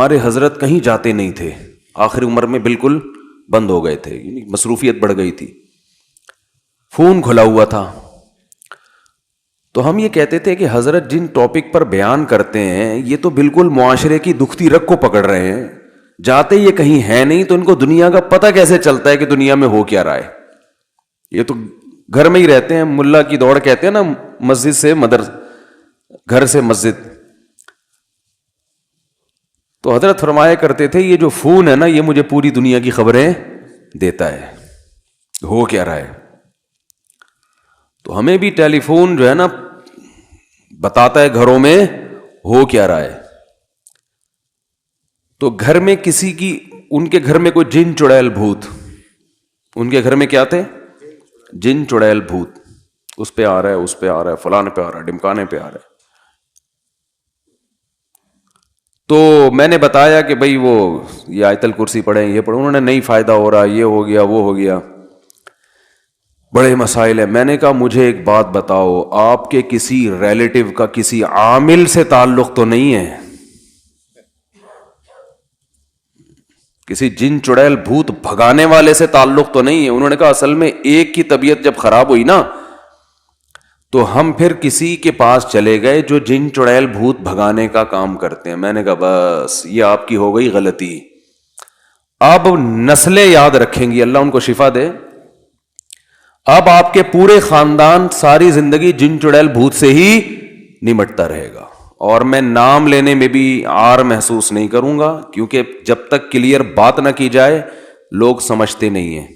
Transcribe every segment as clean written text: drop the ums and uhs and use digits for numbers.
ہمارے حضرت کہیں جاتے نہیں تھے, آخر عمر میں بالکل بند ہو گئے تھے, یعنی مصروفیت بڑھ گئی تھی, فون کھلا ہوا تھا. تو ہم یہ کہتے تھے کہ حضرت جن ٹاپک پر بیان کرتے ہیں یہ تو بالکل معاشرے کی دکھتی رگ کو پکڑ رہے ہیں, جاتے یہ کہیں ہے نہیں, تو ان کو دنیا کا پتہ کیسے چلتا ہے کہ دنیا میں ہو کیا رہا ہے؟ یہ تو گھر میں ہی رہتے ہیں, ملا کی دوڑ کہتے ہیں نا, مسجد سے گھر سے مسجد. تو حضرت فرمایا کرتے تھے یہ جو فون ہے نا یہ مجھے پوری دنیا کی خبریں دیتا ہے, ہو کیا رہا ہے. تو ہمیں بھی ٹیلی فون جو ہے نا بتاتا ہے گھروں میں ہو کیا رہا ہے. تو گھر میں کسی کی, ان کے گھر میں کوئی جن چڑیل بھوت, ان کے گھر میں کیا تھے؟ جن چڑیل بھوت, اس پہ آ رہا ہے, اس پہ آ رہا ہے, فلانے پہ آ رہا ہے, ڈمکانے پہ آ رہا ہے. تو میں نے بتایا کہ بھئی وہ یہ آیت الکرسی پڑھیں, یہ پڑھیں, انہوں نے نہیں فائدہ ہو رہا, یہ ہو گیا, وہ ہو گیا, بڑے مسائل ہیں. میں نے کہا مجھے ایک بات بتاؤ, آپ کے کسی ریلیٹو کا کسی عامل سے تعلق تو نہیں ہے؟ کسی جن چڑیل بھوت بھگانے والے سے تعلق تو نہیں ہے؟ انہوں نے کہا اصل میں ایک کی طبیعت جب خراب ہوئی نا تو ہم پھر کسی کے پاس چلے گئے جو جن چڑیل بھوت بھگانے کا کام کرتے ہیں. میں نے کہا بس یہ آپ کی ہو گئی غلطی, اب نسلیں یاد رکھیں گی, اللہ ان کو شفا دے. اب آپ کے پورے خاندان ساری زندگی جن چڑیل بھوت سے ہی نمٹتا رہے گا, اور میں نام لینے میں بھی عار محسوس نہیں کروں گا, کیونکہ جب تک کلیئر بات نہ کی جائے لوگ سمجھتے نہیں ہیں.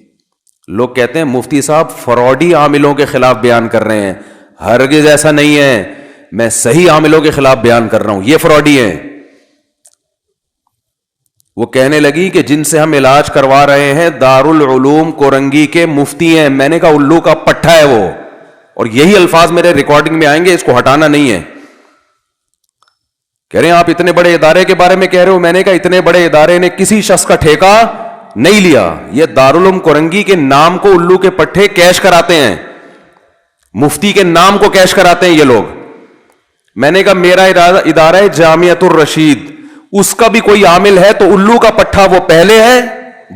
لوگ کہتے ہیں مفتی صاحب فراڈی عاملوں کے خلاف بیان کر رہے ہیں. ہرگز ایسا نہیں ہے, میں صحیح عاملوں کے خلاف بیان کر رہا ہوں, یہ فراڈی ہیں. وہ کہنے لگی کہ جن سے ہم علاج کروا رہے ہیں دارالعلوم کورنگی کے مفتی ہیں. میں نے کہا الو کا پٹھا ہے وہ, اور یہی الفاظ میرے ریکارڈنگ میں آئیں گے, اس کو ہٹانا نہیں ہے. کہہ رہے ہیں آپ اتنے بڑے ادارے کے بارے میں کہہ رہے ہو. میں نے کہا اتنے بڑے ادارے نے کسی شخص کا ٹھیکہ نہیں لیا, یہ دارالعلوم کورنگی کے نام کو الو کے پٹھے کیش کراتے ہیں, مفتی کے نام کو کیش کراتے ہیں یہ لوگ. میں نے کہا میرا ادارہ ہے جامعۃ الرشید, اس کا بھی کوئی عامل ہے تو الو کا پٹھا وہ پہلے ہے,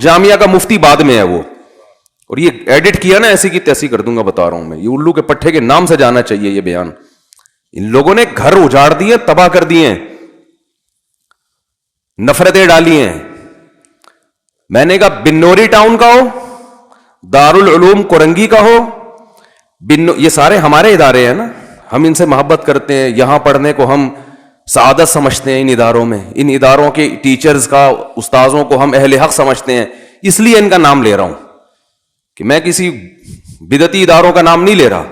جامعہ کا مفتی بعد میں ہے وہ. اور یہ ایڈٹ کیا نا ایسی کی تیسی کر دوں گا, بتا رہا ہوں میں, یہ الو کے پٹھے کے نام سے جانا چاہیے یہ بیان. ان لوگوں نے گھر اجاڑ دیے, تباہ کر دیے, نفرتیں ڈالی ہیں. میں نے کہا بنوری ٹاؤن کا ہو, دارالعلوم کورنگی کا ہو, یہ سارے ہمارے ادارے ہیں نا, ہم ان سے محبت کرتے ہیں, یہاں پڑھنے کو ہم سعادت سمجھتے ہیں. ان اداروں میں, ان اداروں کے ٹیچرز کا, استاذوں کو ہم اہل حق سمجھتے ہیں, اس لیے ان کا نام لے رہا ہوں, کہ میں کسی بدعتی اداروں کا نام نہیں لے رہا.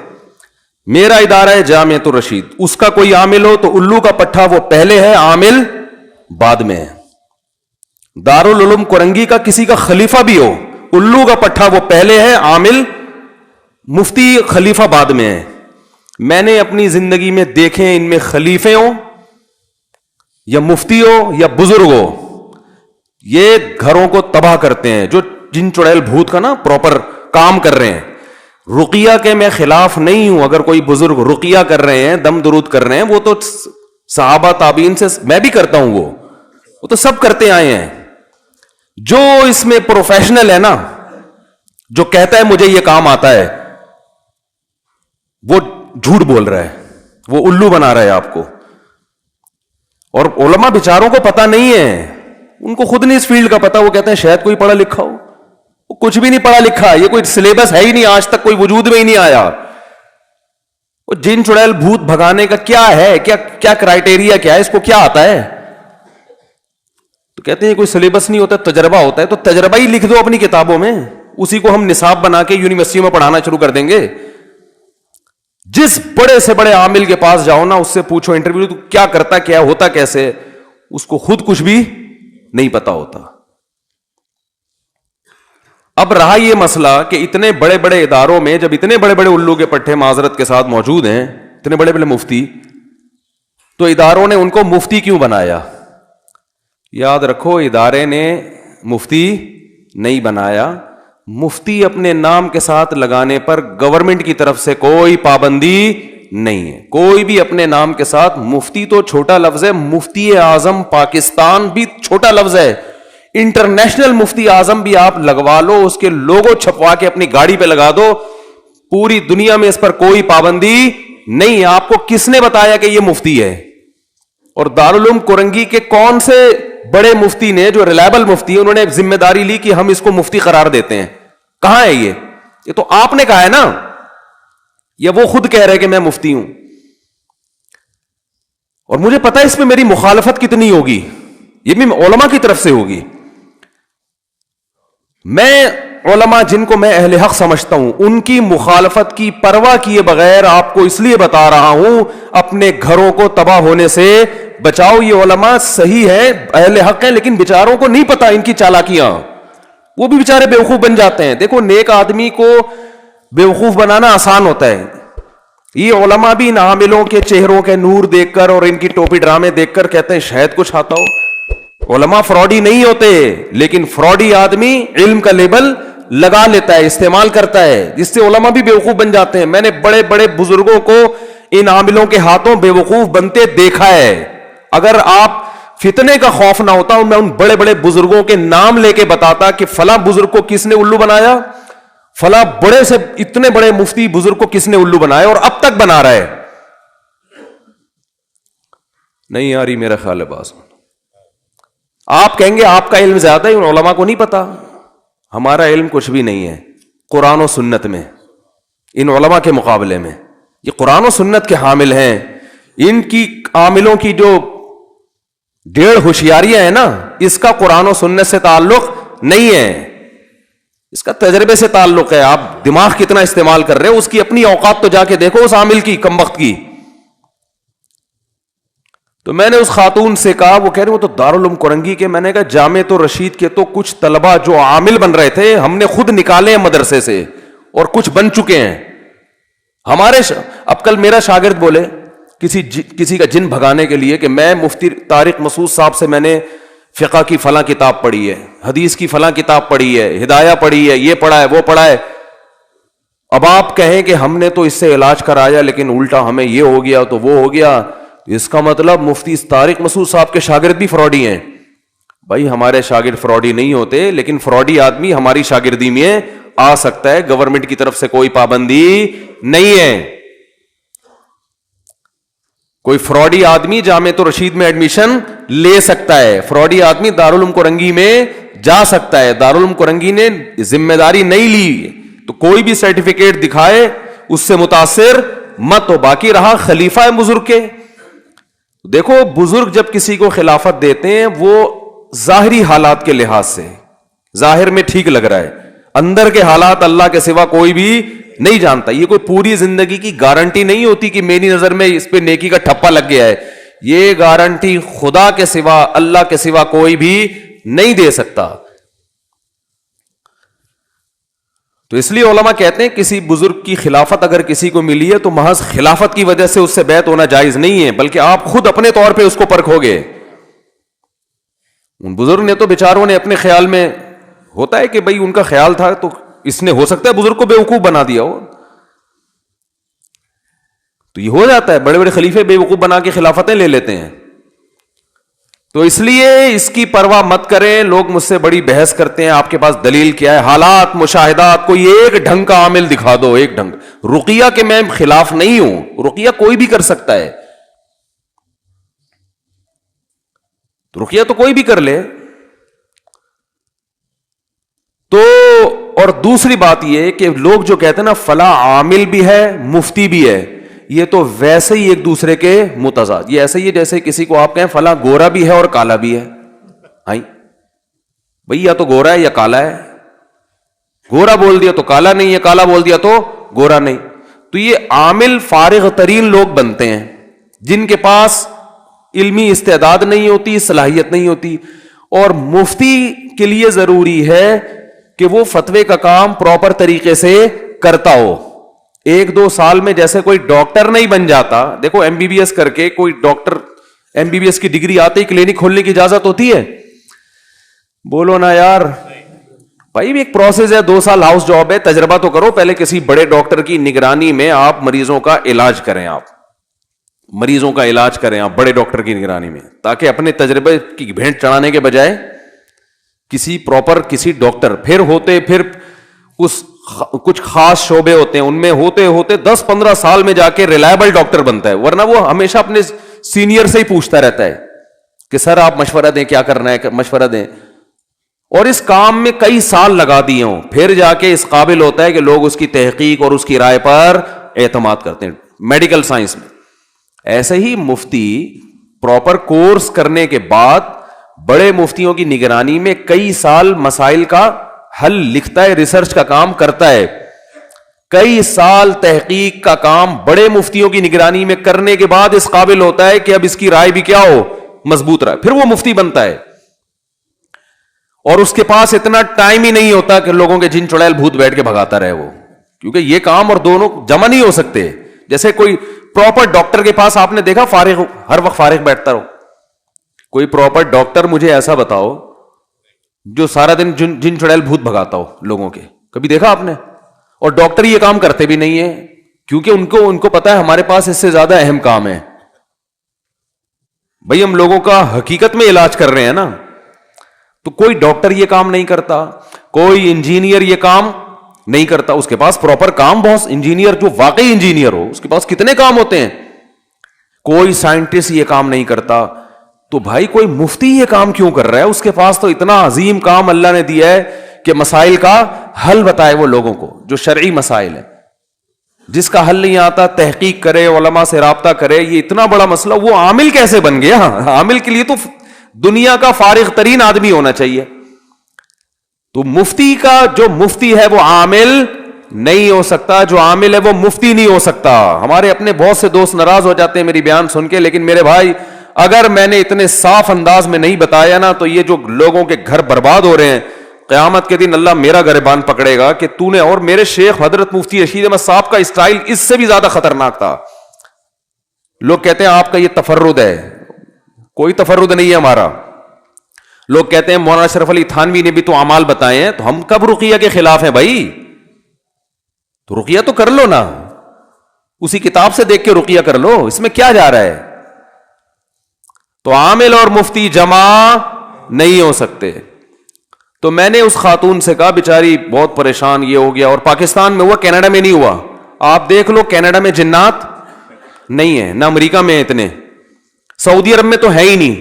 میرا ادارہ ہے جامعۃ الرشید, اس کا کوئی عامل ہو تو الو کا پٹھا وہ پہلے ہے, عامل بعد میں ہے. دارالعلوم کورنگی کا کسی کا خلیفہ بھی ہو, الو کا پٹھا وہ پہلے ہے, عامل مفتی خلیفہ بعد میں ہے. میں نے اپنی زندگی میں دیکھے ان میں خلیفے ہوں یا مفتی ہو یا بزرگ ہو, یہ گھروں کو تباہ کرتے ہیں. جو جن چڑیل بھوت کا نا پراپر کام کر رہے ہیں. رقیہ کے میں خلاف نہیں ہوں, اگر کوئی بزرگ رقیہ کر رہے ہیں, دم درود کر رہے ہیں, وہ تو صحابہ تابعین سے میں بھی کرتا ہوں, وہ تو سب کرتے آئے ہیں. جو اس میں پروفیشنل ہے نا, جو کہتا ہے مجھے یہ کام آتا ہے, وہ جھوٹ بول رہا ہے, وہ الو بنا رہا ہے آپ کو. اور علماء بیچاروں کو پتہ نہیں ہے, ان کو خود نہیں اس فیلڈ کا پتہ. وہ کہتے ہیں شاید کوئی پڑھا لکھا ہو, وہ کچھ بھی نہیں پڑھا لکھا, یہ کوئی سلیبس ہے ہی نہیں, آج تک کوئی وجود میں ہی نہیں آیا. وہ جن چڑیل بھوت بھگانے کا کیا ہے, کیا کرائٹیریا کیا ہے, اس کو کیا آتا ہے؟ تو کہتے ہیں کوئی سلیبس نہیں ہوتا, تجربہ ہوتا ہے. تو تجربہ ہی لکھ دو اپنی کتابوں میں, اسی کو ہم نصاب بنا کے یونیورسٹیوں میں پڑھانا شروع کر دیں گے. جس بڑے سے بڑے عامل کے پاس جاؤ نا, اس سے پوچھو انٹرویو تو کیا کرتا, کیا ہوتا کیسے, اس کو خود کچھ بھی نہیں پتا ہوتا. اب رہا یہ مسئلہ کہ اتنے بڑے بڑے اداروں میں جب اتنے بڑے بڑے الو کے پٹھے معذرت کے ساتھ موجود ہیں, اتنے بڑے بڑے مفتی, تو اداروں نے ان کو مفتی کیوں بنایا؟ یاد رکھو, ادارے نے مفتی نہیں بنایا. مفتی اپنے نام کے ساتھ لگانے پر گورنمنٹ کی طرف سے کوئی پابندی نہیں ہے. کوئی بھی اپنے نام کے ساتھ, مفتی تو چھوٹا لفظ ہے, مفتی اعظم پاکستان بھی چھوٹا لفظ ہے, انٹرنیشنل مفتی اعظم بھی آپ لگوا لو, اس کے لوگو چھپوا کے اپنی گاڑی پہ لگا دو, پوری دنیا میں اس پر کوئی پابندی نہیں ہے. آپ کو کس نے بتایا کہ یہ مفتی ہے؟ اور دارالعلوم کورنگی کے کون سے بڑے مفتی نے, جو ریلائبل مفتی ہے, انہوں نے ذمہ داری لی کہ ہم اس کو مفتی قرار دیتے ہیں؟ کہاں ہے یہ تو آپ نے کہا ہے نا, یا وہ خود کہہ رہے کہ میں مفتی ہوں؟ اور مجھے پتا ہے اس میں میری مخالفت کتنی ہوگی, یہ بھی علماء کی طرف سے ہوگی. میں علماء جن کو میں اہل حق سمجھتا ہوں, ان کی مخالفت کی پرواہ کیے بغیر آپ کو اس لیے بتا رہا ہوں, اپنے گھروں کو تباہ ہونے سے بچاؤ. یہ علماء صحیح ہے, اہل حق ہیں, لیکن بیچاروں کو نہیں پتا ان کی چالاکیاں, وہ بھی بیچارے بیوقوف بن جاتے ہیں. دیکھو, نیک آدمی کو بیوقوف بنانا آسان ہوتا ہے. یہ علماء بھی ان عاملوں کے چہروں کے نور دیکھ کر اور ان کی ٹوپی ڈرامے دیکھ کر کہتے ہیں شاید کچھ آتا ہو. علماء فراڈی نہیں ہوتے, لیکن فراڈی آدمی علم کا لیبل لگا لیتا ہے, استعمال کرتا ہے, جس سے علماء بھی بیوقوف بن جاتے ہیں. میں نے بڑے بڑے بزرگوں کو ان عاملوں کے ہاتھوں بیوقوف بنتے دیکھا ہے. اگر آپ فتنے کا خوف نہ ہوتا, میں ان بڑے بڑے بزرگوں کے نام لے کے بتاتا کہ فلاں بزرگ کو کس نے الو بنایا, فلاں بڑے سے اتنے بڑے مفتی بزرگ کو کس نے الو بنایا, اور اب تک بنا رہا ہے. نہیں آ رہی میرا خیال ہے باز. آپ کہیں گے آپ کا علم زیادہ ہے, ان علماء کو نہیں پتا. ہمارا علم کچھ بھی نہیں ہے قرآن و سنت میں, ان علماء کے مقابلے میں. یہ قرآن و سنت کے حامل ہیں. ان کی عاملوں کی جو 1.5 ہوشیاریاں ہیں نا, اس کا قرآن و سنت سے تعلق نہیں ہے, اس کا تجربے سے تعلق ہے. آپ دماغ کتنا استعمال کر رہے ہو, اس کی اپنی اوقات تو جا کے دیکھو اس عامل کی, کم وقت کی. تو میں نے اس خاتون سے کہا, وہ کہہ رہے وہ تو دارالعلوم کورنگی کے. میں نے کہا جامع تو رشید کے تو کچھ طلبہ جو عامل بن رہے تھے ہم نے خود نکالے ہیں مدرسے سے, اور کچھ بن چکے ہیں ہمارے. اب کل میرا شاگرد بولے کسی کا جن بھگانے کے لیے کہ میں مفتی طارق مسعود صاحب سے میں نے فقہ کی فلاں کتاب پڑھی ہے, حدیث کی فلاں کتاب پڑھی ہے, ہدایہ پڑھی ہے, یہ پڑھا ہے, وہ پڑھا ہے. اب آپ کہیں کہ ہم نے تو اس سے علاج کرایا لیکن الٹا ہمیں یہ ہو گیا تو وہ ہو گیا, اس کا مطلب مفتی طارق مسعود صاحب کے شاگرد بھی فراڈی ہیں. بھائی ہمارے شاگرد فراڈی نہیں ہوتے, لیکن فراڈی آدمی ہماری شاگردی میں آ سکتا ہے. گورنمنٹ کی طرف سے کوئی پابندی نہیں ہے. کوئی فراڈی آدمی جامع رشید میں ایڈمیشن لے سکتا ہے, فراڈی آدمی دارالعلوم کورنگی میں جا سکتا ہے. دارالعلوم کورنگی نے ذمہ داری نہیں لی, تو کوئی بھی سرٹیفکیٹ دکھائے اس سے متاثر مت ہو. باقی رہا خلیفہ بزرگ کے, دیکھو بزرگ جب کسی کو خلافت دیتے ہیں وہ ظاہری حالات کے لحاظ سے ظاہر میں ٹھیک لگ رہا ہے, اندر کے حالات اللہ کے سوا کوئی بھی نہیں جانتا. یہ کوئی پوری زندگی کی گارنٹی نہیں ہوتی کہ میری نظر میں اس پہ نیکی کا ٹھپا لگ گیا ہے. یہ گارنٹی خدا کے سوا, اللہ کے سوا کوئی بھی نہیں دے سکتا. تو اس لیے علماء کہتے ہیں کسی بزرگ کی خلافت اگر کسی کو ملی ہے تو محض خلافت کی وجہ سے اس سے بیعت ہونا جائز نہیں ہے, بلکہ آپ خود اپنے طور پہ اس کو پرکھو گے. ان بزرگ نے تو بیچاروں نے اپنے خیال میں, ہوتا ہے کہ بھئی ان کا خیال تھا تو اس نے ہو سکتا ہے بزرگ کو بیوقوف بنا دیا ہو, تو یہ ہو جاتا ہے. بڑے بڑے خلیفے بیوقوف بنا کے خلافتیں لے لیتے ہیں. تو اس لیے اس کی پرواہ مت کریں. لوگ مجھ سے بڑی بحث کرتے ہیں آپ کے پاس دلیل کیا ہے, حالات مشاہدات, کوئی ایک ڈھنگ کا عامل دکھا دو, ایک ڈھنگ. رقیہ کے میں خلاف نہیں ہوں, رقیہ کوئی بھی کر سکتا ہے, تو رقیہ تو کوئی بھی کر لے. تو اور دوسری بات یہ کہ لوگ جو کہتے ہیں نا فلاں عامل بھی ہے مفتی بھی ہے, یہ تو ویسے ہی ایک دوسرے کے متضاد. یہ ایسے ہی ہے جیسے کسی کو آپ کہیں فلاں گورا بھی ہے اور کالا بھی ہے. بھئی یا تو گورا ہے یا کالا ہے, گورا بول دیا تو کالا نہیں ہے, کالا بول دیا تو گورا نہیں. تو یہ عامل فارغ ترین لوگ بنتے ہیں جن کے پاس علمی استعداد نہیں ہوتی, صلاحیت نہیں ہوتی. اور مفتی کے لیے ضروری ہے کہ وہ فتوے کا کام پراپر طریقے سے کرتا ہو. 1-2 سال میں جیسے کوئی ڈاکٹر نہیں بن جاتا. دیکھو ایم بی بی ایس کر کے کوئی doctor, M B B S کی ڈگری آتے ہی کلینک کھولنے کی اجازت ہوتی ہے؟ بولو نا یار. بھائی ایک پروسیس ہے, 2 سال ہاؤس جاب ہے, تجربہ تو کرو, پہلے کسی بڑے ڈاکٹر کی نگرانی میں آپ مریضوں کا علاج کریں, آپ مریضوں کا علاج کریں آپ بڑے ڈاکٹر کی نگرانی میں, تاکہ اپنے تجربے کی بھینٹ چڑھانے کے بجائے کسی پراپر کسی ڈاکٹر, پھر اس کچھ خاص شعبے ہوتے ہیں ان میں ہوتے 10-15 سال میں جا کے ریلائبل ڈاکٹر بنتا ہے, ورنہ وہ ہمیشہ اپنے سینئر سے ہی پوچھتا رہتا ہے کہ سر آپ مشورہ دیں, کیا کرنا ہے مشورہ دیں, اور اس کام میں کئی سال لگا دیے ہوں, پھر جا کے اس قابل ہوتا ہے کہ لوگ اس کی تحقیق اور اس کی رائے پر اعتماد کرتے ہیں میڈیکل سائنس میں. ایسے ہی مفتی پراپر کورس کرنے کے بعد بڑے مفتیوں کی نگرانی میں کئی سال مسائل کا حل لکھتا ہے, ریسرچ کا کام کرتا ہے, کئی سال تحقیق کا کام بڑے مفتیوں کی نگرانی میں کرنے کے بعد اس قابل ہوتا ہے کہ اب اس کی رائے بھی کیا ہو, مضبوط رہے, پھر وہ مفتی بنتا ہے. اور اس کے پاس اتنا ٹائم ہی نہیں ہوتا کہ لوگوں کے جن چڑیل بھوت بیٹھ کے بھگاتا رہے وہ, کیونکہ یہ کام اور دونوں جمع نہیں ہو سکتے. جیسے کوئی پراپر ڈاکٹر کے پاس آپ نے دیکھا فارغ, ہر وقت فارغ بیٹھتا رہو, کوئی پراپر ڈاکٹر مجھے ایسا بتاؤ جو سارا دن جن چڑیل بھوت بھگاتا ہو لوگوں کے, کبھی دیکھا آپ نے؟ اور ڈاکٹر یہ کام کرتے بھی نہیں ہیں, کیونکہ ان کو پتا ہے ہمارے پاس اس سے زیادہ اہم کام ہے. بھئی ہم لوگوں کا حقیقت میں علاج کر رہے ہیں نا, تو کوئی ڈاکٹر یہ کام نہیں کرتا, کوئی انجینئر یہ کام نہیں کرتا, اس کے پاس پراپر کام بہت, انجینئر جو واقعی انجینئر ہو اس کے پاس کتنے کام ہوتے ہیں, کوئی سائنٹسٹ یہ کام نہیں کرتا. تو بھائی کوئی مفتی یہ کام کیوں کر رہا ہے؟ اس کے پاس تو اتنا عظیم کام اللہ نے دیا ہے کہ مسائل کا حل بتائے وہ لوگوں کو, جو شرعی مسائل ہے, جس کا حل نہیں آتا تحقیق کرے, علماء سے رابطہ کرے. یہ اتنا بڑا مسئلہ, وہ عامل کیسے بن گیا؟ عامل کے لیے تو دنیا کا فارغ ترین آدمی ہونا چاہیے. تو مفتی کا جو مفتی ہے وہ عامل نہیں ہو سکتا, جو عامل ہے وہ مفتی نہیں ہو سکتا. ہمارے اپنے بہت سے دوست ناراض ہو جاتے ہیں میری بیان سن کے, لیکن میرے بھائی اگر میں نے اتنے صاف انداز میں نہیں بتایا نا, تو یہ جو لوگوں کے گھر برباد ہو رہے ہیں, قیامت کے دن اللہ میرا گریبان پکڑے گا کہ تو نے, اور میرے شیخ حضرت مفتی رشید احمد صاحب کا اسٹائل اس سے بھی زیادہ خطرناک تھا. لوگ کہتے ہیں آپ کا یہ تفرد ہے, کوئی تفرد نہیں ہے ہمارا. لوگ کہتے ہیں مولانا اشرف علی تھانوی نے بھی تو اعمال بتائے ہیں, تو ہم کب رقیہ کے خلاف ہیں بھائی؟ تو رقیہ تو کر لو نا, اسی کتاب سے دیکھ کے رقیہ کر لو, اس میں کیا جا رہا ہے؟ تو عامل اور مفتی جمع نہیں ہو سکتے. تو میں نے اس خاتون سے کہا, بیچاری بہت پریشان, یہ ہو گیا, اور پاکستان میں ہوا, کینیڈا میں نہیں ہوا. آپ دیکھ لو کینیڈا میں جنات نہیں ہے, نہ امریکہ میں اتنے, سعودی عرب میں تو ہے ہی نہیں,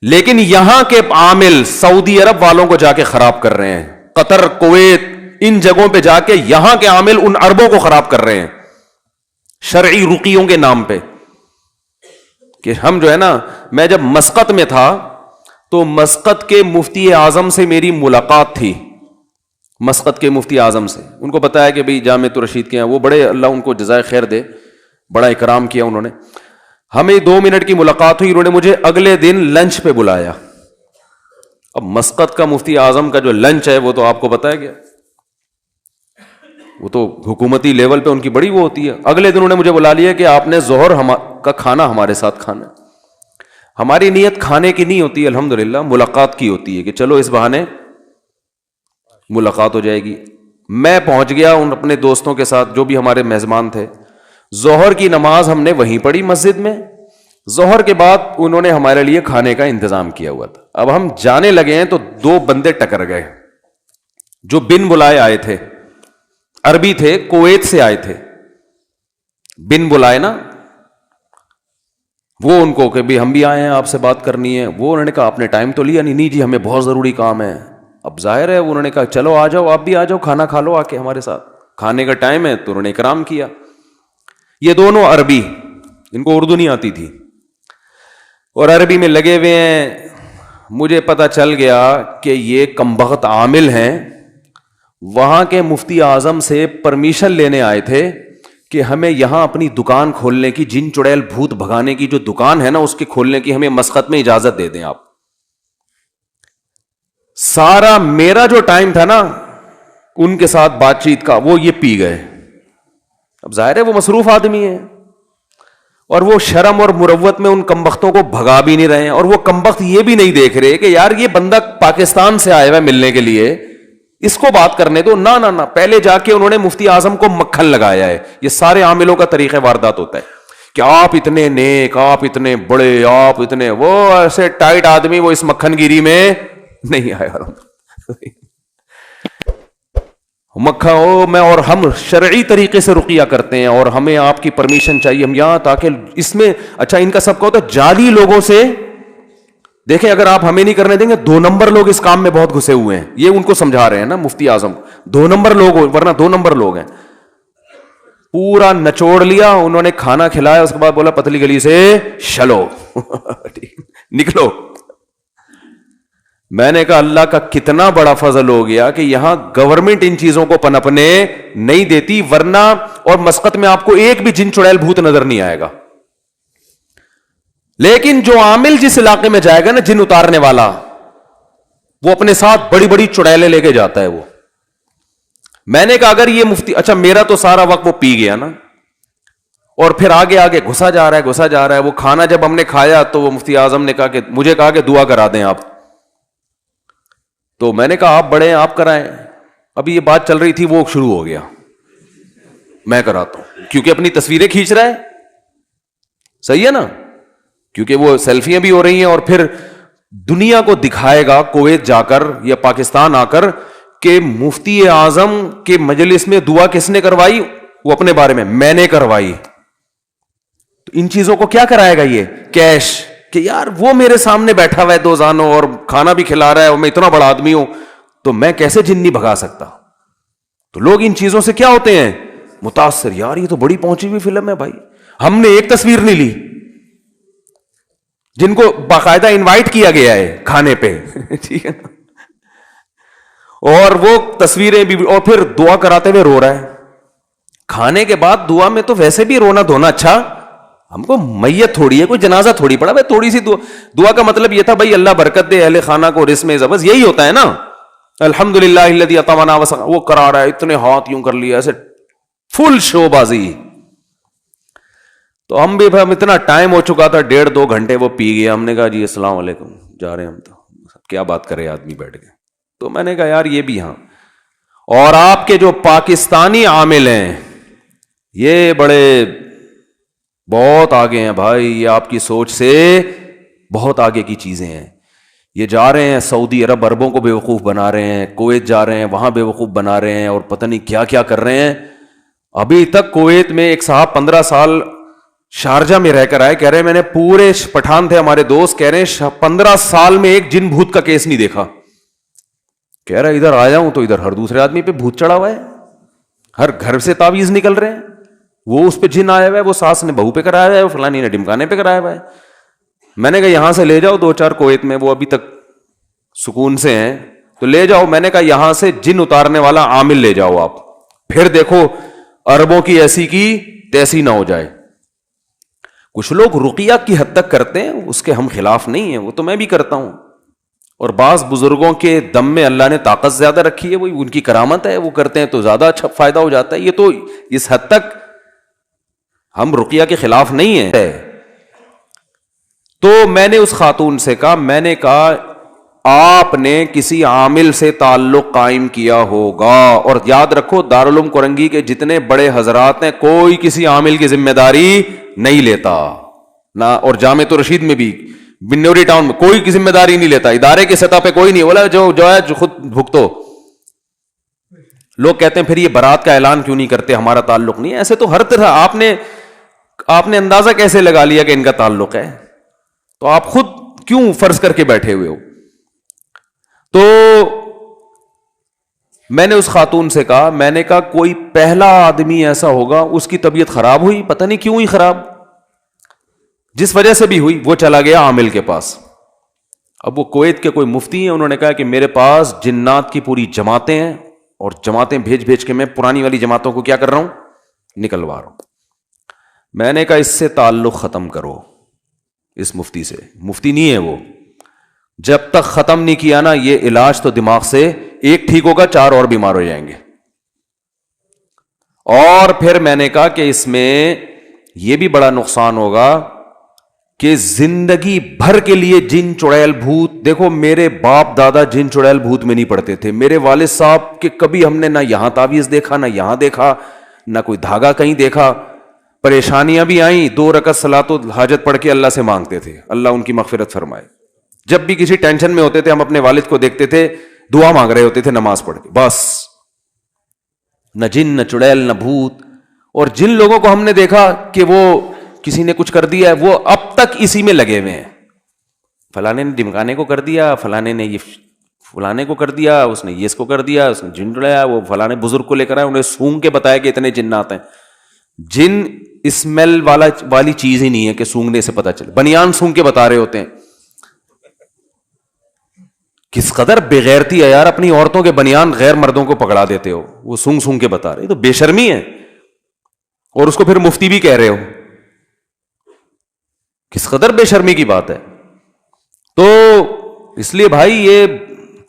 لیکن یہاں کے عامل سعودی عرب والوں کو جا کے خراب کر رہے ہیں. قطر, کویت, ان جگہوں پہ جا کے یہاں کے عامل ان عربوں کو خراب کر رہے ہیں شرعی رقیوں کے نام پہ. کہ ہم جو ہے نا, میں جب مسقط میں تھا تو مسقط کے مفتی اعظم سے میری ملاقات تھی, مسقط کے مفتی اعظم سے. ان کو بتایا کہ بھئی جامعۃ الرشید کے ہیں, وہ بڑے, اللہ ان کو جزائے خیر دے, بڑا اکرام کیا انہوں نے. ہمیں 2 منٹ کی ملاقات ہوئی, انہوں نے مجھے اگلے دن لنچ پہ بلایا. اب مسقط کا مفتی اعظم کا جو لنچ ہے وہ تو آپ کو بتایا گیا, وہ تو حکومتی لیول پہ ان کی بڑی وہ ہوتی ہے. اگلے دن انہوں نے مجھے بلا لیا کہ آپ نے ظہر کا کھانا ہمارے ساتھ کھانا. ہماری نیت کھانے کی نہیں ہوتی الحمدللہ, ملاقات کی ہوتی ہے کہ چلو اس بہانے ملاقات ہو جائے گی. میں پہنچ گیا ان اپنے دوستوں کے ساتھ جو بھی ہمارے میزبان تھے. ظہر کی نماز ہم نے وہیں پڑھی مسجد میں. ظہر کے بعد انہوں نے ہمارے لیے کھانے کا انتظام کیا ہوا تھا. اب ہم جانے لگے ہیں تو 2 بندے ٹکر گئے جو بن بلائے آئے تھے, عربی تھے, کویت سے آئے تھے, بن بلائے نا. وہ ان کو کہ بھی ہم بھی آئے ہیں آپ سے بات کرنی ہے. وہ انہوں نے کہا آپ نے ٹائم تو لیا نہیں. نہیں جی ہمیں بہت ضروری کام ہے. اب ظاہر ہے انہوں نے کہا چلو آ جاؤ, آپ بھی آ جاؤ, کھانا کھا لو آ کے ہمارے ساتھ, کھانے کا ٹائم ہے. تو انہوں نے اکرام کیا. یہ دونوں عربی, ان کو اردو نہیں آتی تھی, اور عربی میں لگے ہوئے ہیں. مجھے پتا چل گیا کہ یہ کمبخت عامل ہیں, وہاں کے مفتی اعظم سے پرمیشن لینے آئے تھے کہ ہمیں یہاں اپنی دکان کھولنے کی, جن چڑیل بھوت بھگانے کی جو دکان ہے نا اس کے کھولنے کی ہمیں مسقط میں اجازت دے دیں آپ. سارا میرا جو ٹائم تھا نا ان کے ساتھ بات چیت کا, وہ یہ پی گئے. اب ظاہر ہے وہ مصروف آدمی ہے, اور وہ شرم اور مروت میں ان کمبختوں کو بھگا بھی نہیں رہے ہیں. اور وہ کمبخت یہ بھی نہیں دیکھ رہے کہ یار یہ بندہ پاکستان سے آیا ہوا ہے ملنے کے لیے, اس کو بات کرنے دو. نہ پہلے جا کے انہوں نے مفتی اعظم کو مکھن لگایا ہے. یہ سارے عاملوں کا طریقہ واردات ہوتا ہے کہ آپ اتنے نیک, آپ اتنے بڑے, آپ اتنے وہ ایسے ٹائٹ آدمی, وہ اس مکھن گیری میں نہیں آیا. مکھا ہو میں, اور ہم شرعی طریقے سے رقیہ کرتے ہیں اور ہمیں آپ کی پرمیشن چاہیے, ہم یہاں تاکہ اس میں اچھا ان کا سب کا ہوتا ہے جعلی لوگوں سے. دیکھیں اگر آپ ہمیں نہیں کرنے دیں گے, 2 نمبر لوگ اس کام میں بہت گھسے ہوئے ہیں. یہ ان کو سمجھا رہے ہیں نا مفتی اعظم, 2 نمبر لوگ, ورنہ 2 نمبر لوگ ہیں. پورا نچوڑ لیا انہوں نے, کھانا کھلایا, اس کے بعد بولا پتلی گلی سے چلو نکلو. میں نے کہا اللہ کا کتنا بڑا فضل ہو گیا کہ یہاں گورنمنٹ ان چیزوں کو پنپنے نہیں دیتی, ورنہ اور مسقط میں آپ کو ایک بھی جن چڑیل بھوت نظر نہیں آئے گا. لیکن جو عامل جس علاقے میں جائے گا نا, جن اتارنے والا, وہ اپنے ساتھ بڑی بڑی چڑیلیں لے کے جاتا ہے. وہ میں نے کہا اگر یہ مفتی, اچھا میرا تو سارا وقت وہ پی گیا نا, اور پھر آگے آگے گھسا جا رہا ہے. وہ کھانا جب ہم نے کھایا تو وہ مفتی اعظم نے کہا کہ مجھے کہا کہ دعا کرا دیں آپ. تو میں نے کہا آپ بڑے ہیں, آپ کرائیں. ابھی یہ بات چل رہی تھی, وہ شروع ہو گیا میں کراتا ہوں, کیونکہ اپنی تصویریں کھینچ رہا ہے. صحیح ہے نا, کیونکہ وہ سیلفیاں بھی ہو رہی ہیں, اور پھر دنیا کو دکھائے گا کویت جا کر یا پاکستان آ کر کہ مفتی اعظم کے مجلس میں دعا کس نے کروائی. وہ اپنے بارے میں نے کروائی. تو ان چیزوں کو کیا کرائے گا یہ کیش, کہ یار وہ میرے سامنے بیٹھا ہوا ہے 2 زانوں اور کھانا بھی کھلا رہا ہے, اور میں اتنا بڑا آدمی ہوں, تو میں کیسے جن نہیں بھگا سکتا. تو لوگ ان چیزوں سے کیا ہوتے ہیں متاثر, یار یہ تو بڑی پہنچی ہوئی فلم ہے بھائی, ہم نے ایک تصویر نہیں لی. جن کو باقاعدہ انوائٹ کیا گیا ہے کھانے پہ, ٹھیک ہے نا, اور وہ تصویریں بھی, اور پھر دعا کراتے ہوئے رو رہا ہے. کھانے کے بعد دعا میں تو ویسے بھی رونا دھونا اچھا, ہم کو میت تھوڑی ہے, کوئی جنازہ تھوڑی پڑا بھائی. تھوڑی سی دعا کا مطلب یہ تھا بھائی اللہ برکت دے اہل خانہ کو رزق میں زبر, یہی ہوتا ہے نا. الحمدللہ الذی اطعمنا وہ کرا رہا ہے, اتنے ہاتھ یوں کر لیا ایسے, فل شو بازی. تو ہم بھی اتنا ٹائم ہو چکا تھا, 1.5-2 گھنٹے وہ پی گیا. ہم نے کہا جی السلام علیکم, جا رہے ہیں ہم, تو کیا بات کرے آدمی بیٹھ کے. تو میں نے کہا یار یہ بھی, ہاں. اور آپ کے جو پاکستانی عامل ہیں یہ بڑے بہت آگے ہیں بھائی, یہ آپ کی سوچ سے بہت آگے کی چیزیں ہیں. یہ جا رہے ہیں سعودی عربوں کو بیوقوف بنا رہے ہیں, کویت جا رہے ہیں وہاں بیوقوف بنا رہے ہیں, اور پتہ نہیں کیا کیا کر رہے ہیں. ابھی تک کویت میں ایک صاحب 15 سال شارجہ میں رہ کر آئے, کہہ رہے ہیں میں نے پورے پٹھان تھے ہمارے دوست, کہہ رہے ہیں 15 سال میں ایک جن بھوت کا کیس نہیں دیکھا. کہہ رہا ادھر آیا ہوں تو ادھر ہر دوسرے آدمی پہ بھوت چڑھا ہوا ہے, ہر گھر سے تعویذ نکل رہے ہیں. وہ اس پہ جن آیا ہوا ہے, وہ ساس نے بہو پہ کرایا ہوا ہے, فلانی نے ڈمکانے پہ کرایا ہوا ہے. میں نے کہا یہاں سے لے جاؤ 2-4 کویت میں, وہ ابھی تک سکون سے ہیں تو لے جاؤ. میں نے کہا یہاں سے جن اتارنے والا عامل لے جاؤ آپ, پھر دیکھو عربوں کی ایسی کی تیسی نہ ہو جائے. کچھ لوگ رقیہ کی حد تک کرتے ہیں, اس کے ہم خلاف نہیں ہیں, وہ تو میں بھی کرتا ہوں. اور بعض بزرگوں کے دم میں اللہ نے طاقت زیادہ رکھی ہے, وہ ان کی کرامت ہے, وہ کرتے ہیں تو زیادہ اچھا فائدہ ہو جاتا ہے. یہ تو اس حد تک ہم رقیہ کے خلاف نہیں ہیں. تو میں نے اس خاتون سے کہا, میں نے کہا آپ نے کسی عامل سے تعلق قائم کیا ہوگا, اور یاد رکھو دارالعلوم کورنگی کے جتنے بڑے حضرات ہیں کوئی کسی عامل کی ذمہ داری نہیں لیتا نہ, اور جامعۃ الرشید میں بھی بنوری ٹاؤن میں کوئی کی ذمہ داری نہیں لیتا. ادارے کی سطح پہ کوئی نہیں بولا جو ہے جو خود بھگتو. لوگ کہتے ہیں پھر یہ برات کا اعلان کیوں نہیں کرتے, ہمارا تعلق نہیں ہے. ایسے تو ہر طرح آپ نے اندازہ کیسے لگا لیا کہ ان کا تعلق ہے, تو آپ خود کیوں فرض کر کے بیٹھے ہوئے ہو. تو میں نے اس خاتون سے کہا, میں نے کہا کوئی پہلا آدمی ایسا ہوگا اس کی طبیعت خراب ہوئی, پتہ نہیں کیوں ہوئی خراب, جس وجہ سے بھی ہوئی, وہ چلا گیا عامل کے پاس. اب وہ کویت کے کوئی مفتی ہیں, انہوں نے کہا کہ میرے پاس جنات کی پوری جماعتیں ہیں, اور جماعتیں بھیج کے میں پرانی والی جماعتوں کو کیا کر رہا ہوں, نکلوا رہا ہوں. میں نے کہا اس سے تعلق ختم کرو, اس مفتی سے. مفتی نہیں ہے وہ, جب تک ختم نہیں کیا نا یہ علاج, تو دماغ سے ایک ٹھیک ہوگا 4 اور بیمار ہو جائیں گے. اور پھر میں نے کہا کہ اس میں یہ بھی بڑا نقصان ہوگا کہ زندگی بھر کے لیے جن چڑیل بھوت، دیکھو میرے باپ دادا جن چڑیل بھوت میں نہیں پڑتے تھے، میرے والد صاحب کے کبھی ہم نے نہ یہاں تعویذ دیکھا، نہ یہاں دیکھا، نہ کوئی دھاگا کہیں دیکھا. پریشانیاں بھی آئیں، 2 رکعت صلاۃ الحاجت پڑھ کے اللہ سے مانگتے تھے، اللہ ان کی مغفرت فرمائے. جب بھی کسی ٹینشن میں ہوتے تھے ہم اپنے والد کو دیکھتے تھے دعا مانگ رہے ہوتے تھے نماز پڑھ کے، بس نہ جن نہ چڑیل نہ بھوت. اور جن لوگوں کو ہم نے دیکھا کہ وہ کسی نے کچھ کر دیا ہے، وہ اب تک اسی میں لگے ہوئے ہیں، فلانے نے ڈمکانے کو کر دیا، فلانے نے یہ فلانے کو کر دیا، اس نے یہ اس کو کر دیا، اس نے جن چڑھایا، وہ فلانے بزرگ کو لے کر آئے، انہیں سونگ کے بتایا کہ اتنے جنات ہیں. جن اسمیل والی چیز ہی نہیں ہے کہ سونگنے سے پتا چلے، بنیان سونگ کے بتا رہے ہوتے ہیں. کس قدر بےغیرتی ہے یار، اپنی عورتوں کے بنیان غیر مردوں کو پکڑا دیتے ہو، وہ سونگ سونگ کے بتا رہے. یہ تو بے شرمی ہے، اور اس کو پھر مفتی بھی کہہ رہے ہو. کس قدر بے شرمی کی بات ہے. تو اس لیے بھائی یہ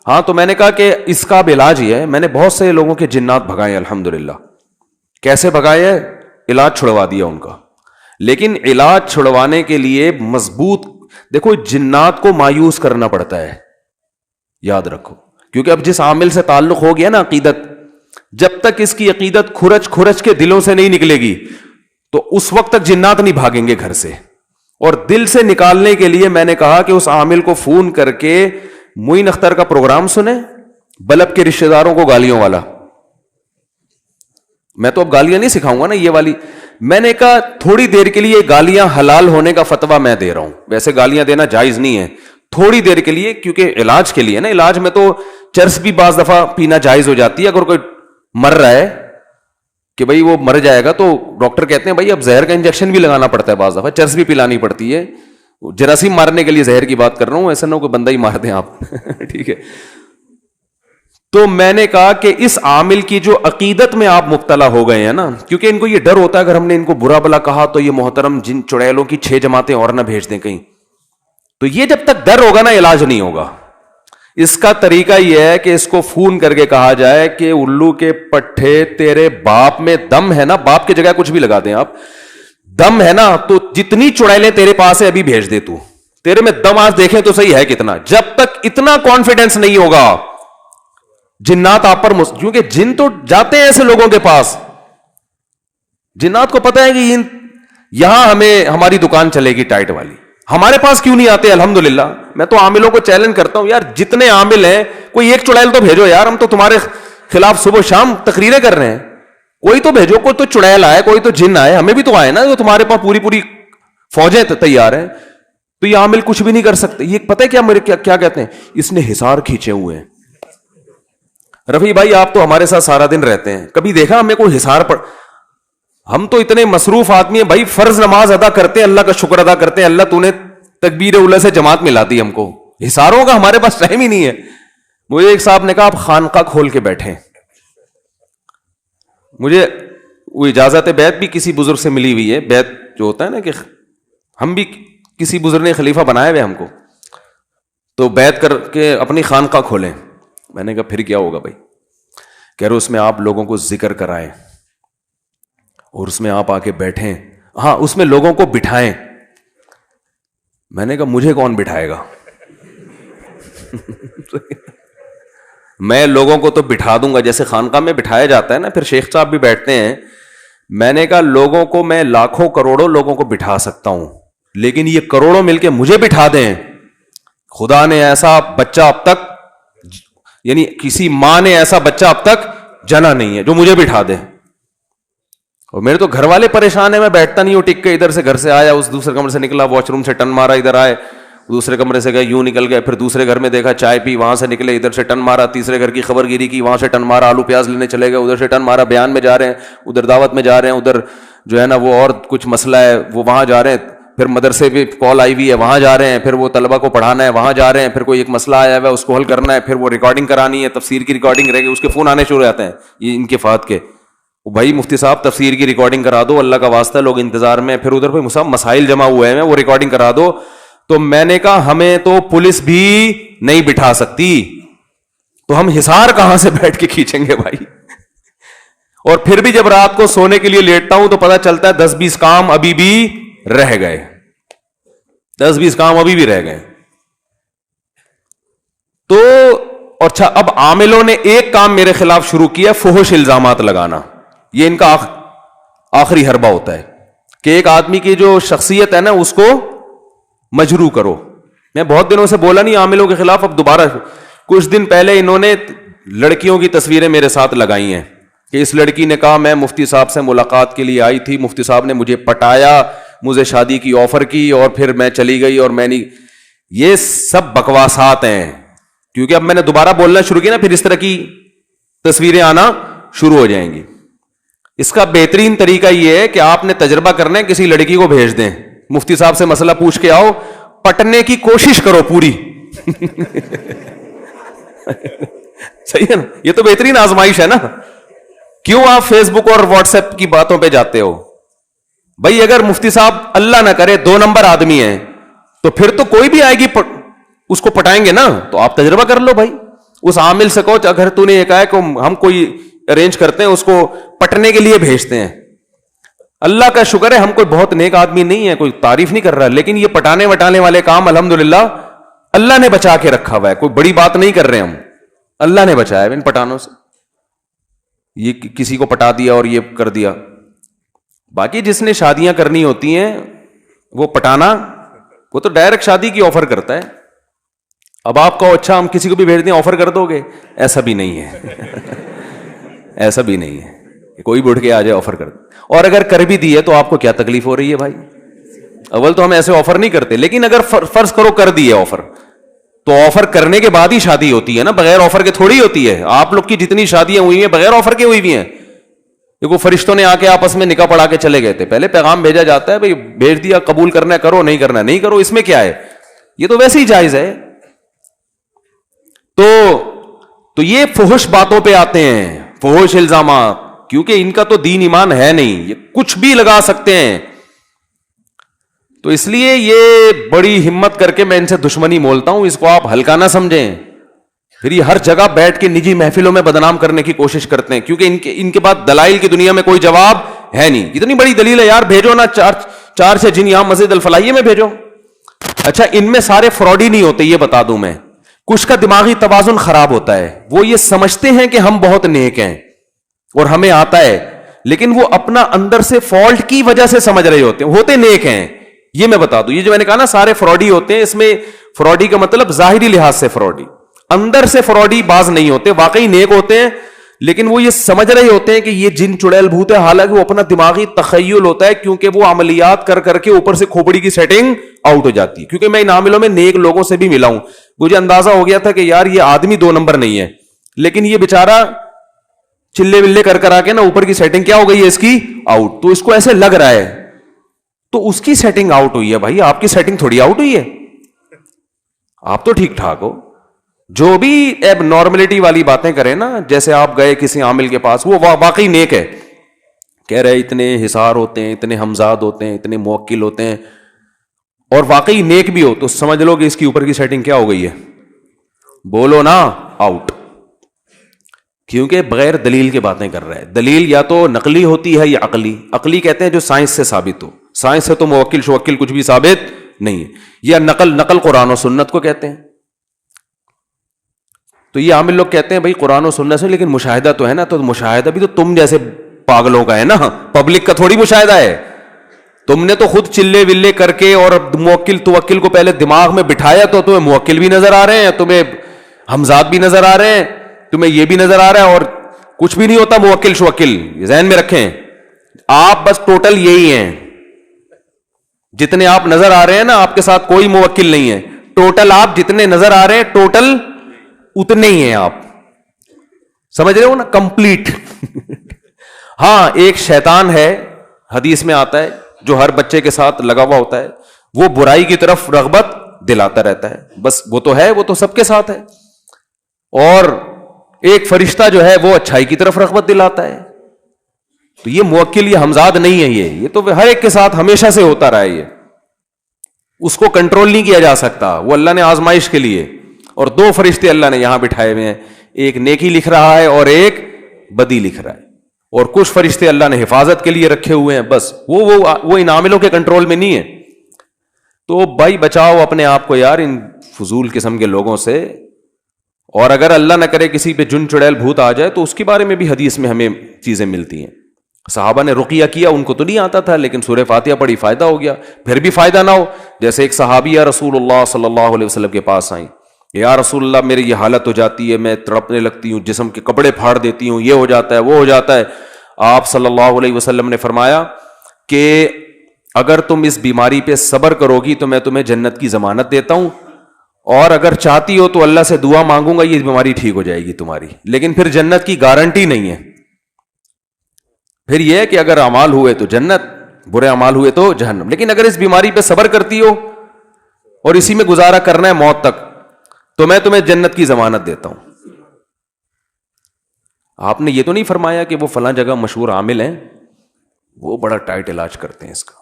ہاں، تو میں نے کہا کہ اس کا اب علاج یہ ہے. میں نے بہت سے لوگوں کے جنات بھگائے الحمدللہ. کیسے بھگائے؟ علاج چھڑوا دیا ان کا. لیکن علاج چھڑوانے کے لیے مضبوط، دیکھو جنات کو مایوس کرنا پڑتا ہے، یاد رکھو، کیونکہ اب جس عامل سے تعلق ہو گیا نا عقیدت، جب تک اس کی عقیدت کھرچ کھرچ کے دلوں سے نہیں نکلے گی تو اس وقت تک جنات نہیں بھاگیں گے گھر سے. اور دل سے نکالنے کے لیے میں نے کہا کہ اس عامل کو فون کر کے معین اختر کا پروگرام سنیں، بلب کے رشتہ داروں کو گالیوں والا. میں تو اب گالیاں نہیں سکھاؤں گا نا یہ والی. میں نے کہا تھوڑی دیر کے لیے گالیاں حلال ہونے کا فتویٰ میں دے رہا ہوں، ویسے گالیاں دینا جائز نہیں ہے، تھوڑی دیر کے لیے، کیونکہ علاج کے لیے نا. علاج میں تو چرس بھی بعض دفعہ پینا جائز ہو جاتی ہے. اگر کوئی مر رہا ہے کہ بھائی وہ مر جائے گا تو ڈاکٹر کہتے ہیں بھائی اب زہر کا انجیکشن بھی لگانا پڑتا ہے، بعض دفعہ چرس بھی پلانی پڑتی ہے. جراثیم مارنے کے لیے زہر کی بات کر رہا ہوں، ایسا نہ ہو کہ بندہ ہی مار دیں آپ. ٹھیک ہے. تو میں نے کہا کہ اس عامل کی جو عقیدت میں آپ مبتلا ہو گئے ہیں نا، کیونکہ ان کو یہ ڈر ہوتا ہے اگر ہم نے ان کو برا بلا کہا تو یہ محترم جن چڑیلوں کی 6 جماعتیں اور نہ بھیج دیں کہیں. تو یہ جب تک ڈر ہوگا نا علاج نہیں ہوگا. اس کا طریقہ یہ ہے کہ اس کو فون کر کے کہا جائے کہ الو کے پٹھے تیرے باپ میں دم ہے نا، باپ کی جگہ کچھ بھی لگا دیں آپ، دم ہے نا تو جتنی چڑیلیں تیرے پاس ہے ابھی بھیج دے، تو تیرے میں دم آج دیکھیں تو صحیح ہے کتنا. جب تک اتنا کانفیڈنس نہیں ہوگا جنات آپ پر کیونکہ جن تو جاتے ہیں ایسے لوگوں کے پاس، جنات کو پتہ ہے کہ یہاں ہمیں ہماری دکان چلے گی ٹائٹ والی، ہمارے پاس کیوں نہیں آتے؟ الحمدللہ. میں تو عاملوں کو چیلنج کرتا ہوں یار، جتنے عامل ہیں کوئی ایک چڑیل تو بھیجو یار، ہم تو تمہارے خلاف صبح شام تقریریں کر رہے ہیں، کوئی تو بھیجو، کوئی تو چڑیل آئے، کوئی تو جن آئے، ہمیں بھی تو آئے نا، جو تمہارے پاس پوری فوجیں تیار ہیں. تو یہ عامل کچھ بھی نہیں کر سکتے. یہ پتہ ہے کیا میرے کیا کہتے ہیں؟ اس نے حصار کھینچے ہوئے ہیں. رفیع بھائی آپ تو ہمارے ساتھ سارا دن رہتے ہیں، کبھی دیکھا ہمیں کوئی حصار پڑ؟ ہم تو اتنے مصروف آدمی ہیں بھائی، فرض نماز ادا کرتے ہیں، اللہ کا شکر ادا کرتے ہیں، اللہ تو نے تکبیر اولا سے جماعت میں لاتی ہم کو. حصاروں کا ہمارے پاس ٹائم ہی نہیں ہے. مجھے ایک صاحب نے کہا آپ خانقاہ کھول کے بیٹھیں. مجھے وہ اجازت بیعت بھی کسی بزرگ سے ملی ہوئی ہے. بیعت جو ہوتا ہے نا کہ ہم بھی کسی بزرگ نے خلیفہ بنایا ہوئے ہم کو، تو بیعت کر کے اپنی خانقاہ کھولیں. میں نے کہا پھر کیا ہوگا بھائی؟ کہہ رہے اس میں آپ لوگوں کو ذکر کرائیں اور اس میں آپ آ کے بیٹھیں، ہاں اس میں لوگوں کو بٹھائیں. میں نے کہا مجھے کون بٹھائے گا؟ میں لوگوں کو تو بٹھا دوں گا جیسے خانقاہ میں بٹھایا جاتا ہے نا، پھر شیخ صاحب بھی بیٹھتے ہیں. میں نے کہا لوگوں کو میں لاکھوں کروڑوں لوگوں کو بٹھا سکتا ہوں، لیکن یہ کروڑوں مل کے مجھے بٹھا دیں، خدا نے ایسا بچہ اب تک، یعنی کسی ماں نے ایسا بچہ اب تک جنا نہیں ہے جو مجھے بٹھا دے. اور میرے تو گھر والے پریشان ہیں، میں بیٹھتا نہیں ہوں ٹک کے. ادھر سے گھر سے آیا، اس دوسرے کمرے سے نکلا، واش روم سے ٹن مارا، ادھر آئے دوسرے کمرے سے گئے، یوں نکل گئے، پھر دوسرے گھر میں دیکھا چائے پی، وہاں سے نکلے، ادھر سے ٹن مارا، تیسرے گھر کی خبر گیری کی، وہاں سے ٹن مارا، آلو پیاز لینے چلے گئے، ادھر سے ٹن مارا، بیان میں جا رہے ہیں، ادھر دعوت میں جا رہے ہیں، ادھر جو ہے نا وہ اور کچھ مسئلہ ہے وہ وہاں جا رہے ہیں، پھر مدرسے بھی کال آئی ہوئی ہے وہاں جا رہے ہیں، پھر وہ طلبہ کو پڑھانا ہے وہاں جا رہے ہیں، پھر کوئی ایک مسئلہ آیا ہوا ہے اس کو حل کرنا ہے، پھر وہ ریکارڈنگ کرانی ہے، تفسیر کی ریکارڈنگ رہے گی، اس کے فون آنے شروع ہو جاتے ہیں یہ ان کے فات کے، بھائی مفتی صاحب تفسیر کی ریکارڈنگ کرا دو، اللہ کا واسطہ لوگ انتظار میں، پھر ادھر پہ مسائل جمع ہوئے ہیں وہ ریکارڈنگ کرا دو. تو میں نے کہا ہمیں تو پولیس بھی نہیں بٹھا سکتی، تو ہم حصار کہاں سے بیٹھ کے کھینچیں گے بھائی؟ اور پھر بھی جب رات کو سونے کے لیے لیٹتا ہوں تو پتہ چلتا ہے 10-20 کام ابھی بھی رہ گئے. 10-20 کام ابھی بھی رہ گئے. تو اور اچھا, اب عاملوں نے ایک کام میرے خلاف شروع کیا, فحش الزامات لگانا. یہ ان کا آخری حربہ ہوتا ہے کہ ایک آدمی کی جو شخصیت ہے نا اس کو مجروح کرو. میں بہت دنوں سے بولا نہیں عاملوں کے خلاف, اب دوبارہ کچھ دن پہلے انہوں نے لڑکیوں کی تصویریں میرے ساتھ لگائی ہیں کہ اس لڑکی نے کہا میں مفتی صاحب سے ملاقات کے لیے آئی تھی, مفتی صاحب نے مجھے پٹایا, مجھے شادی کی آفر کی اور پھر میں چلی گئی اور میں نہیں. یہ سب بکواسات ہیں, کیونکہ اب میں نے دوبارہ بولنا شروع کیا نا, پھر اس طرح کی تصویریں آنا شروع ہو جائیں گی. اس کا بہترین طریقہ یہ ہے کہ آپ نے تجربہ کرنا ہے, کسی لڑکی کو بھیج دیں, مفتی صاحب سے مسئلہ پوچھ کے آؤ, پٹنے کی کوشش کرو پوری. صحیح ہے نا, یہ تو بہترین آزمائش ہے نا. کیوں آپ فیس بک اور واٹس ایپ کی باتوں پہ جاتے ہو بھائی؟ اگر مفتی صاحب اللہ نہ کرے 2 نمبر آدمی ہیں تو پھر تو کوئی بھی آئے گی اس کو پٹائیں گے نا. تو آپ تجربہ کر لو بھائی, اس عامل سے کہو اگر تو نے یہ کہا ہے کہ ہم کوئی ارینج کرتے ہیں, اس کو پٹنے کے لیے بھیجتے ہیں. اللہ کا شکر ہے ہم کوئی بہت نیک آدمی نہیں ہے, کوئی تعریف نہیں کر رہا, لیکن یہ پٹانے وٹانے والے کام الحمدللہ اللہ نے بچا کے رکھا ہوا ہے. کوئی بڑی بات نہیں کر رہے ہم, اللہ نے بچایا ہے ان پٹانوں سے. یہ کسی کو پٹا دیا اور یہ کر دیا. باقی جس نے شادیاں کرنی ہوتی ہیں وہ پٹانا, وہ تو ڈائریکٹ شادی کی آفر کرتا ہے. اب آپ کو اچھا ہم کسی کو بھی بھیج دیں آفر کر دو گے, ایسا بھی نہیں ہے. ایسا بھی نہیں ہے, کوئی بھی اٹھ کے آ جائے آفر کر دے. اور اگر کر بھی دی ہے تو آپ کو کیا تکلیف ہو رہی ہے بھائی؟ اول تو ہم ایسے آفر نہیں کرتے, لیکن اگر فرض کرو کر دی ہے آفر, تو آفر کرنے کے بعد ہی شادی ہوتی ہے نا, بغیر آفر کے تھوڑی ہوتی ہے. آپ لوگ کی جتنی شادیاں ہوئی ہیں بغیر آفر کے ہوئی بھی ہیں. دیکھو فرشتوں نے آ کے آپس میں نکاح پڑھا کے چلے گئے تھے, پہلے پیغام بھیجا جاتا ہے, بھائی بھیج دیا, قبول کرنا ہے کرو, نہیں کرنا نہیں کرو, اس میں کیا ہے, یہ تو ویسے ہی جائز ہے. تو یہ فحش باتوں پہ آتے ہیں, فحش الزامات, کیونکہ ان کا تو دین ایمان ہے نہیں, یہ کچھ بھی لگا سکتے ہیں. تو اس لیے یہ بڑی ہمت کر کے میں ان سے دشمنی مولتا ہوں, اس کو آپ ہلکا نہ سمجھیں. پھر یہ ہر جگہ بیٹھ کے نجی محفلوں میں بدنام کرنے کی کوشش کرتے ہیں, کیونکہ ان کے بعد دلائل کی دنیا میں کوئی جواب ہے نہیں. اتنی بڑی دلیل ہے یار, بھیجو نا, چار سے جن یہاں مسجد الفلاحیہ میں بھیجو. اچھا ان میں سارے فراڈی نہیں ہوتے, یہ بتا دوں میں. کچھ کا دماغی توازن خراب ہوتا ہے, وہ یہ سمجھتے ہیں کہ ہم بہت نیک ہیں اور ہمیں آتا ہے, لیکن وہ اپنا اندر سے فالٹ کی وجہ سے سمجھ رہے ہوتے نیک ہیں. یہ میں بتا دوں, یہ جو میں نے کہا نا سارے فراڈی ہوتے ہیں, اس میں فراڈی کا مطلب ظاہری لحاظ سے فراڈی, اندر سے فراڈی باز نہیں ہوتے, واقعی نیک ہوتے ہیں, لیکن وہ یہ سمجھ رہے ہوتے ہیں کہ یہ جن چڑیل بھوت ہے, حالانکہ وہ اپنا دماغی تخیل ہوتا ہے, کیونکہ وہ عملیات کر کر کے اوپر سے کھوپڑی کی سیٹنگ آؤٹ ہو جاتی ہے. کیونکہ میں ان عاملوں میں نیک لوگوں سے بھی ملا ہوں, مجھے اندازہ ہو گیا تھا کہ یار یہ آدمی 2 نمبر نہیں ہے, لیکن یہ بیچارہ چلے ولے کر کر آ کے نا اوپر کی سیٹنگ کیا ہو گئی ہے اس کی آؤٹ. تو اس کو ایسے لگ رہا ہے, تو اس کی سیٹنگ آؤٹ ہوئی ہے بھائی, آپ کی سیٹنگ تھوڑی آؤٹ ہوئی ہے, آپ تو ٹھیک ٹھاک ہو. جو بھی اب نارملٹی والی باتیں کریں نا, جیسے آپ گئے کسی عامل کے پاس, وہ واقعی نیک ہے, کہہ رہے اتنے حصار ہوتے ہیں, اتنے ہمزاد ہوتے ہیں, اتنے موکل ہوتے ہیں, اور واقعی نیک بھی ہو, تو سمجھ لو کہ اس کی اوپر کی سیٹنگ کیا ہو گئی ہے, بولو نا آؤٹ. کیونکہ بغیر دلیل کے باتیں کر رہا ہے. دلیل یا تو نقلی ہوتی ہے یا عقلی. عقلی کہتے ہیں جو سائنس سے ثابت ہو, سائنس سے تو موکل شوکل کچھ بھی ثابت نہیں ہے. یا نقل قرآن و سنت کو کہتے ہیں. تو یہ عامل لوگ کہتے ہیں بھائی قرآن و سنت سے, لیکن مشاہدہ تو ہے نا, تو مشاہدہ بھی تو تم جیسے پاگلوں کا ہے نا, پبلک کا تھوڑی مشاہدہ ہے. تم نے تو خود چلے ولے کر کے اور موکل توکل کو پہلے دماغ میں بٹھایا, تو تمہیں موکل بھی نظر آ رہے ہیں, تمہیں ہمزاد بھی نظر آ رہے ہیں, تمہیں یہ بھی نظر آ رہا ہے, اور کچھ بھی نہیں ہوتا موکل شوکل. ذہن میں رکھیں, آپ بس ٹوٹل یہی ہیں. جتنے آپ نظر آ رہے ہیں نا, آپ کے ساتھ کوئی موکل نہیں ہے. ٹوٹل آپ جتنے نظر آ رہے ہیں ٹوٹل اتنے ہی ہیں. آپ سمجھ رہے ہو نا, کمپلیٹ. ہاں ایک شیطان ہے, حدیث میں آتا ہے, جو ہر بچے کے ساتھ لگا ہوا ہوتا ہے, وہ برائی کی طرف رغبت دلاتا رہتا ہے. بس وہ تو ہے, وہ تو سب کے ساتھ ہے. اور ایک فرشتہ جو ہے وہ اچھائی کی طرف رغبت دلاتا ہے. تو یہ موکل, یہ ہمزاد نہیں ہے, یہ تو ہر ایک کے ساتھ ہمیشہ سے ہوتا رہا ہے. یہ اس کو کنٹرول نہیں کیا جا سکتا, وہ اللہ نے آزمائش کے لیے. اور 2 فرشتے اللہ نے یہاں بٹھائے ہوئے ہیں, ایک نیکی لکھ رہا ہے اور ایک بدی لکھ رہا ہے. اور کچھ فرشتے اللہ نے حفاظت کے لیے رکھے ہوئے ہیں, بس وہ ان عاملوں کے کنٹرول میں نہیں ہے. تو بھائی بچاؤ اپنے آپ کو یار ان فضول قسم کے لوگوں سے. اور اگر اللہ نہ کرے کسی پہ جن چڑیل بھوت آ جائے تو اس کے بارے میں بھی حدیث میں ہمیں چیزیں ملتی ہیں. صحابہ نے رقیہ کیا, ان کو تو نہیں آتا تھا, لیکن سورہ فاتحہ پڑھی, فائدہ ہو گیا. پھر بھی فائدہ نہ ہو, جیسے ایک صحابیہ رسول اللہ صلی اللہ علیہ وسلم کے پاس آئیں, یا رسول اللہ میری یہ حالت ہو جاتی ہے, میں تڑپنے لگتی ہوں, جسم کے کپڑے پھاڑ دیتی ہوں, یہ ہو جاتا ہے, وہ ہو جاتا ہے. آپ صلی اللہ علیہ وسلم نے فرمایا کہ اگر تم اس بیماری پہ صبر کرو گی تو میں تمہیں جنت کی ضمانت دیتا ہوں, اور اگر چاہتی ہو تو اللہ سے دعا مانگوں گا یہ بیماری ٹھیک ہو جائے گی تمہاری, لیکن پھر جنت کی گارنٹی نہیں ہے. پھر یہ ہے کہ اگر اعمال ہوئے تو جنت, برے اعمال ہوئے تو جہنم. لیکن اگر اس بیماری پہ صبر کرتی ہو اور اسی میں گزارا کرنا ہے موت تک, تو میں تمہیں جنت کی ضمانت دیتا ہوں. آپ نے یہ تو نہیں فرمایا کہ وہ فلاں جگہ مشہور عامل ہیں, وہ بڑا ٹائٹ علاج کرتے ہیں اس کا.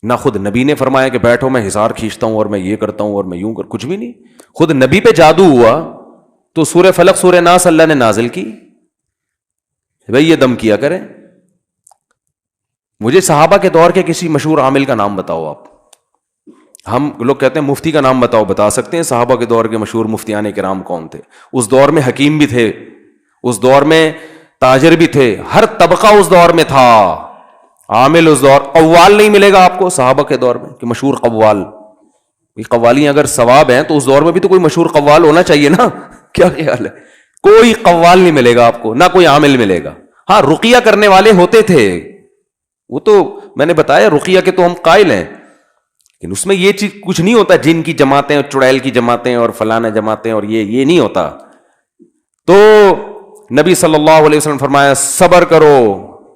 نہ خود نبی نے فرمایا کہ بیٹھو میں ہزار کھینچتا ہوں اور میں یہ کرتا ہوں اور میں یوں کچھ بھی نہیں. خود نبی پہ جادو ہوا تو سورہ فلق سورہ ناس اللہ نے نازل کی, بھئی یہ دم کیا کریں. مجھے صحابہ کے دور کے کسی مشہور عامل کا نام بتاؤ آپ. ہم لوگ کہتے ہیں مفتی کا نام بتاؤ, بتا سکتے ہیں صحابہ کے دور کے مشہور مفتیان کرام کون تھے؟ اس دور میں حکیم بھی تھے, اس دور میں تاجر بھی تھے, ہر طبقہ اس دور میں تھا. عامل اس دور, قوال نہیں ملے گا آپ کو صحابہ کے دور میں کہ مشہور قوال. قوالیاں اگر ثواب ہیں تو اس دور میں بھی تو کوئی مشہور قوال ہونا چاہیے نا. کیا خیال ہے؟ کوئی قوال نہیں ملے گا آپ کو, نہ کوئی عامل ملے گا. ہاں رقیہ کرنے والے ہوتے تھے, وہ تو میں نے بتایا رقیہ کے تو ہم قائل ہیں, لیکن اس میں یہ چیز کچھ نہیں ہوتا جن کی جماعتیں اور چڑیل کی جماعتیں اور فلانا جماعتیں اور یہ نہیں ہوتا. تو نبی صلی اللہ علیہ وسلم فرمایا صبر کرو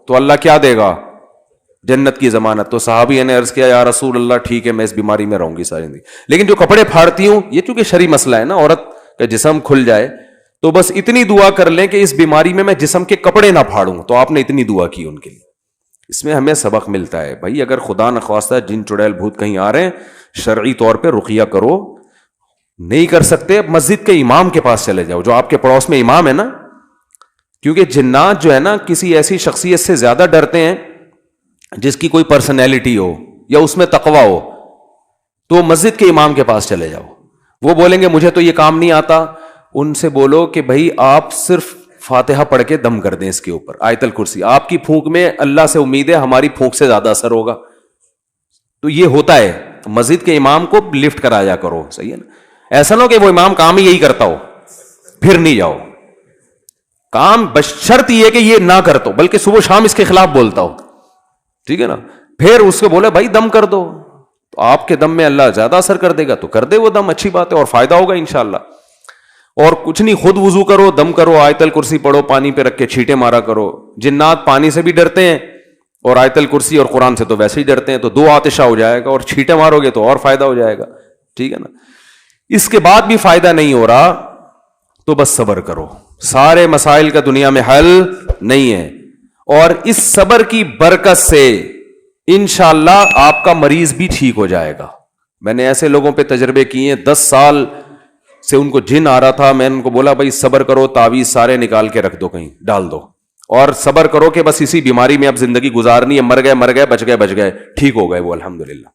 تو اللہ کیا دے گا؟ جنت کی ضمانت. تو صحابی نے عرض کیا یا رسول اللہ ٹھیک ہے میں اس بیماری میں رہوں گی ساری زندگی, لیکن جو کپڑے پھاڑتی ہوں, یہ چونکہ شرعی مسئلہ ہے نا, عورت کا جسم کھل جائے تو بس اتنی دعا کر لیں کہ اس بیماری میں جسم کے کپڑے نہ پھاڑوں. تو آپ نے اتنی دعا کی ان کے لیے. اس میں ہمیں سبق ملتا ہے بھائی, اگر خدا نخواستہ جن چڑیل بھوت کہیں آ رہے ہیں, شرعی طور پہ رقیہ کرو. نہیں کر سکتے مسجد کے امام کے پاس چلے جاؤ, جو آپ کے پڑوس میں امام ہے نا, کیونکہ جنات جو ہے نا کسی ایسی شخصیت سے زیادہ ڈرتے ہیں جس کی کوئی پرسنالٹی ہو یا اس میں تقوی ہو. تو مسجد کے امام کے پاس چلے جاؤ, وہ بولیں گے مجھے تو یہ کام نہیں آتا. ان سے بولو کہ بھائی آپ صرف فاتحہ پڑھ کے دم کر دیں اس کے اوپر, آیت الکرسی. آپ کی پھونک میں اللہ سے امید ہے ہماری پھونک سے زیادہ اثر ہوگا. تو یہ ہوتا ہے, مسجد کے امام کو لفٹ کرایا کرو, صحیح ہے نا. ایسا نہ ہو کہ وہ امام کام ہی یہی کرتا ہو پھر نہیں جاؤ. کام بشرط یہ کہ یہ نہ کرتا ہو, بلکہ صبح شام اس کے خلاف بولتا ہو, ٹھیک ہے نا. پھر اس کو بولے بھائی دم کر دو, تو آپ کے دم میں اللہ زیادہ اثر کر دے گا تو کر دے وہ دم, اچھی بات ہے اور فائدہ ہوگا انشاءاللہ. اور کچھ نہیں, خود وضو کرو, دم کرو, آیت الکرسی پڑھو, پانی پہ رکھ کے چھینٹے مارا کرو. جنات پانی سے بھی ڈرتے ہیں اور آیت الکرسی اور قرآن سے تو ویسے ہی ڈرتے ہیں, تو 2 آتشہ ہو جائے گا, اور چھینٹے مارو گے تو اور فائدہ ہو جائے گا, ٹھیک ہے نا. اس کے بعد بھی فائدہ نہیں ہو رہا تو بس صبر کرو. سارے مسائل کا دنیا میں حل نہیں ہے, اور اس صبر کی برکت سے انشاءاللہ آپ کا مریض بھی ٹھیک ہو جائے گا. میں نے ایسے لوگوں پہ تجربے کیے ہیں, 10 سال سے ان کو جن آ رہا تھا, میں ان کو بولا بھائی صبر کرو, تعویذ سارے نکال کے رکھ دو, کہیں ڈال دو, اور صبر کرو کہ بس اسی بیماری میں اب زندگی گزارنی ہے, مر گئے بچ گئے, ٹھیک ہو گئے وہ الحمدللہ.